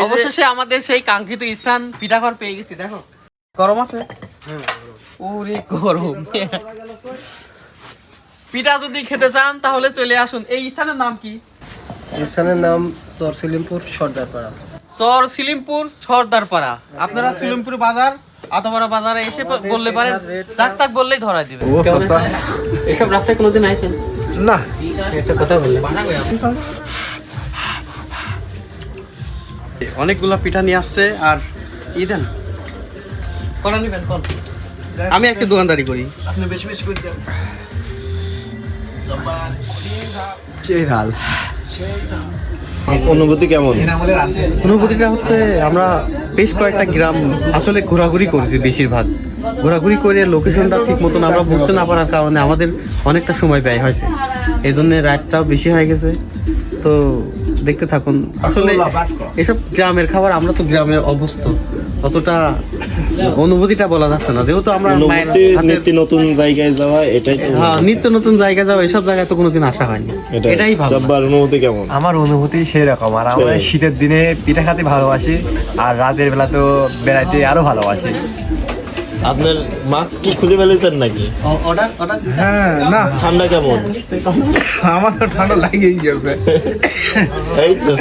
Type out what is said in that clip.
অবশেষে আমাদের সেই কাঙ্ক্ষিত স্থান পিঠাঘর পেয়ে গেছি। দেখো গরম আছে, ওরে গরম। পিঠা যদি খেতে চান তাহলে চলে আসুন। এই স্থানের নাম কি? স্থানের নাম চর সিলিমপুর সর্দারপাড়া। চর সিলিমপুর সর্দারপাড়া। আপনারা সিলিমপুর বাজার আতপাড়া বাজারে এসে বললে পারে, যাক তাক বললেই ধরা দিবে। এসব রাস্তায় কোনোদিন আইছেন? না, একটা কথা বললাম। অনেকগুলা পিঠা নিয়ে আসছে। আর দেন কলা নিবেন কল। আমি আজকে দোকানদারি করি। আপনি বেশি বেশি করে দেন। সেই ঢাল। অনুভূতি কেমন? অনুভূতিটা হচ্ছে আমরা বেশ কয়েকটা গ্রাম আসলে ঘোরাঘুরি করেছি। বেশিরভাগ ঘোরাঘুরি করে লোকেশনটা ঠিক মতন আমরা বুঝতে না পারার কারণে আমাদের অনেকটা সময় ব্যয় হয়েছে। এই জন্য রাতটাও বেশি হয়ে গেছে। তো দেখতে থাকুন। আসলে এসব গ্রামের খাবার, আমরা তো গ্রামের অভ্যস্ত, অতটা অনুভূতিটা বলা যাচ্ছে না, যেহেতু আমরা নিত্য নতুন জায়গায় যাওয়া, এটাই তো। হ্যাঁ, নিত্য নতুন জায়গায় যাওয়া, এসব জায়গায় তো কোনোদিন আসা হয়নি, এটাই ভালো। জব্বার অনুভূতি কেমন? আমার অনুভূতি সেই রকম। আর আমরা শীতের দিনে পিঠা খেতে ভালোবাসি, আর রাতের বেলা তো বেড়াইতে আরো ভালোবাসি। আপনার মাস্ক কি খুলে ফেলেছেন নাকি? অর্ডার হ্যাঁ, না ঠান্ডা কেমন? আমার তো ঠান্ডা লাগেই গেছে। এই তো